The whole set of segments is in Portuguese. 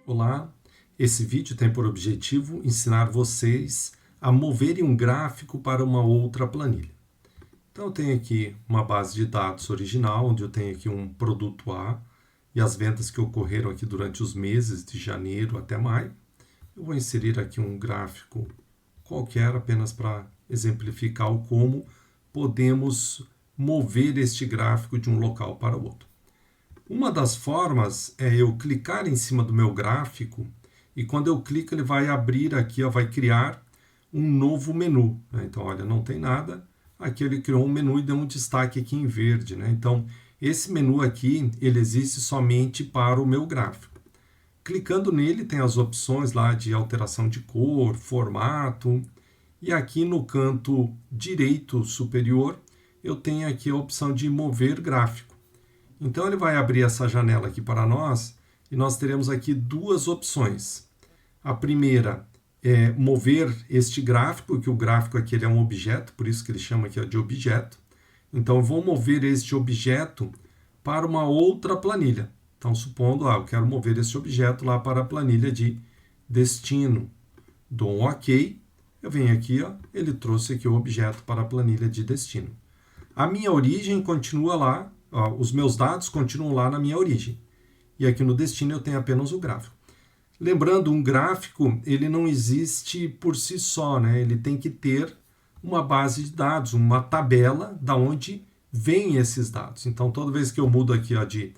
Olá, esse vídeo tem por objetivo ensinar vocês a moverem um gráfico para uma outra planilha. Então eu tenho aqui uma base de dados original, onde eu tenho aqui um produto A e as vendas que ocorreram aqui durante os meses de janeiro até maio. Eu vou inserir aqui um gráfico qualquer apenas para exemplificar o como podemos mover este gráfico de um local para o outro. Uma das formas é eu clicar em cima do meu gráfico e quando eu clico ele vai abrir aqui, vai criar um novo menu. Então, olha, não tem nada. Aqui ele criou um menu e deu um destaque aqui em verde. Então, esse menu aqui, ele existe somente para o meu gráfico. Clicando nele tem as opções lá de alteração de cor, formato. E aqui no canto direito superior, eu tenho aqui a opção de mover gráfico. Então ele vai abrir essa janela aqui para nós e nós teremos aqui duas opções. A primeira é mover este gráfico, que o gráfico aqui ele é um objeto, por isso que ele chama aqui de objeto. Então eu vou mover este objeto para uma outra planilha. Então supondo, eu quero mover este objeto lá para a planilha de destino. Dou um OK, eu venho aqui, ele trouxe aqui o objeto para a planilha de destino. A minha origem continua lá, os meus dados continuam lá na minha origem. E aqui no destino eu tenho apenas o gráfico. Lembrando, um gráfico ele não existe por si só, né? Ele tem que ter uma base de dados, uma tabela da onde vêm esses dados. Então, toda vez que eu mudo aqui de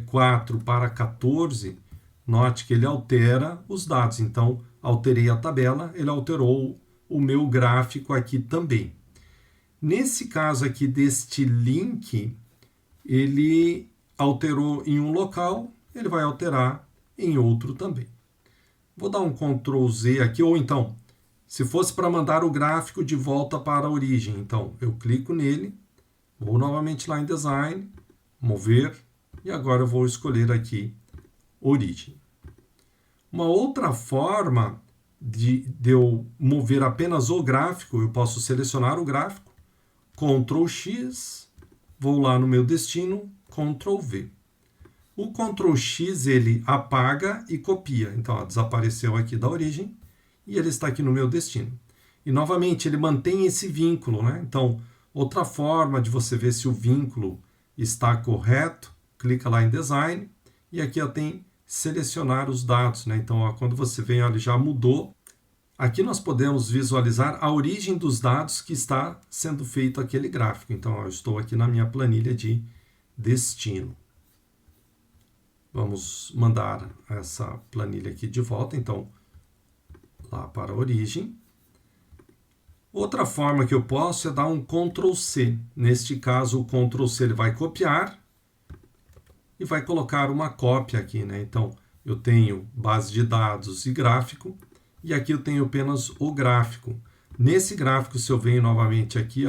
4 para 14, note que ele altera os dados. Então, alterei a tabela, ele alterou o meu gráfico aqui também. Nesse caso aqui deste link, ele alterou em um local, ele vai alterar em outro também. Vou dar um Ctrl Z aqui, ou então, se fosse para mandar o gráfico de volta para a origem, então eu clico nele, vou novamente lá em Design, mover, e agora eu vou escolher aqui origem. Uma outra forma de eu mover apenas o gráfico, eu posso selecionar o gráfico, Ctrl X, vou lá no meu destino, Ctrl V. O Ctrl X ele apaga e copia. Então, desapareceu aqui da origem e ele está aqui no meu destino. E novamente ele mantém esse vínculo, né? Então, outra forma de você ver se o vínculo está correto, clica lá em Design e aqui tem selecionar os dados, né? Então, quando você vem, ele já mudou. Aqui nós podemos visualizar a origem dos dados que está sendo feito aquele gráfico. Então, eu estou aqui na minha planilha de destino. Vamos mandar essa planilha aqui de volta, então, lá para a origem. Outra forma que eu posso é dar um Ctrl C. Neste caso, o Ctrl C ele vai copiar e vai colocar uma cópia aqui, né? Então, eu tenho base de dados e gráfico. E aqui eu tenho apenas o gráfico. Nesse gráfico, se eu venho novamente aqui,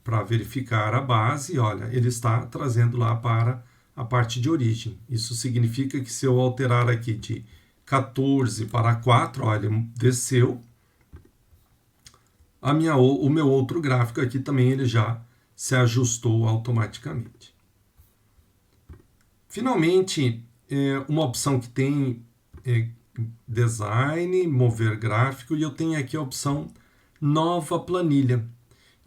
para verificar a base, olha, ele está trazendo lá para a parte de origem. Isso significa que se eu alterar aqui de 14 para 4, olha, ele desceu. O meu outro gráfico aqui também ele já se ajustou automaticamente. Finalmente, uma opção que tem Design, mover gráfico, e eu tenho aqui a opção nova planilha.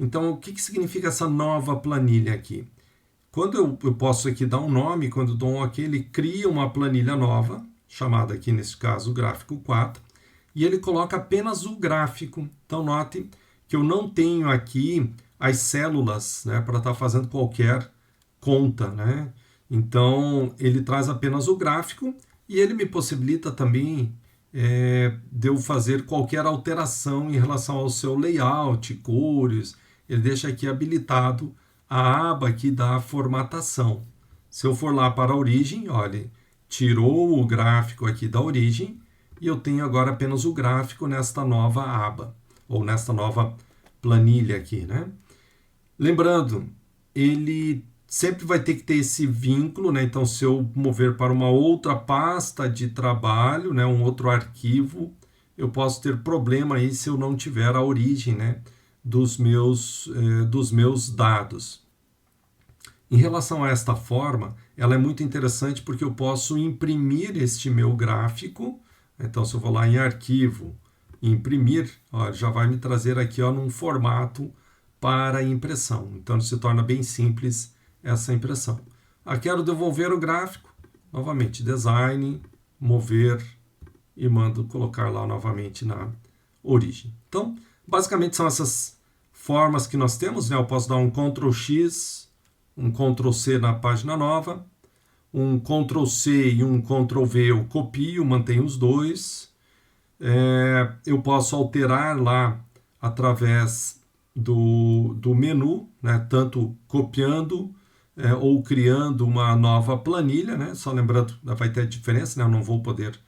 Então, o que significa essa nova planilha aqui? Quando eu posso aqui dar um nome, quando eu dou um OK, ele cria uma planilha nova, chamada aqui nesse caso gráfico 4, e ele coloca apenas o gráfico. Então, note que eu não tenho aqui as células, né, para estar fazendo qualquer conta, né? Então, ele traz apenas o gráfico e ele me possibilita também de eu fazer qualquer alteração em relação ao seu layout, cores. Ele deixa aqui habilitado a aba aqui da formatação. Se eu for lá para a origem, olha, tirou o gráfico aqui da origem e eu tenho agora apenas o gráfico nesta nova aba, ou nesta nova planilha aqui, né? Lembrando, ele sempre vai ter que ter esse vínculo, né? Então, se eu mover para uma outra pasta de trabalho, né, um outro arquivo, eu posso ter problema aí se eu não tiver a origem, né, dos meus dados. Em relação a esta forma, ela é muito interessante porque eu posso imprimir este meu gráfico. Então, se eu vou lá em arquivo, imprimir, ó, já vai me trazer aqui ó, num formato para impressão. Então, se torna bem simples essa impressão. Quero devolver o gráfico, novamente, design, mover e mando colocar lá novamente na origem. Então, basicamente são essas formas que nós temos, né? Eu posso dar um Ctrl X, um Ctrl C na página nova, um Ctrl C e um Ctrl V eu copio, mantenho os dois. Eu posso alterar lá através do menu, né? Tanto copiando ou criando uma nova planilha, né? Só lembrando, vai ter diferença, né? Eu não vou poder,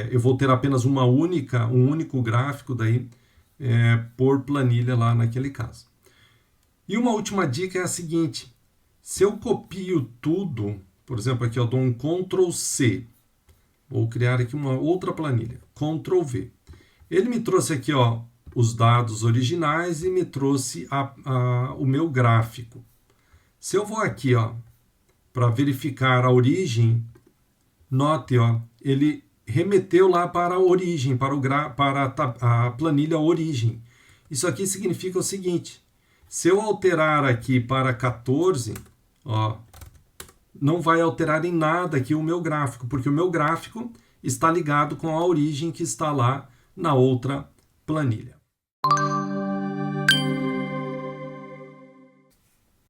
eu vou ter apenas um único gráfico daí por planilha lá naquele caso. E uma última dica é a seguinte: se eu copio tudo, por exemplo, aqui eu dou um Ctrl C, vou criar aqui uma outra planilha, Ctrl V. Ele me trouxe aqui ó, os dados originais e me trouxe o meu gráfico. Se eu vou aqui para verificar a origem, note, ó, ele remeteu lá para a origem, para a planilha origem. Isso aqui significa o seguinte: se eu alterar aqui para 14, ó, não vai alterar em nada aqui o meu gráfico, porque o meu gráfico está ligado com a origem que está lá na outra planilha.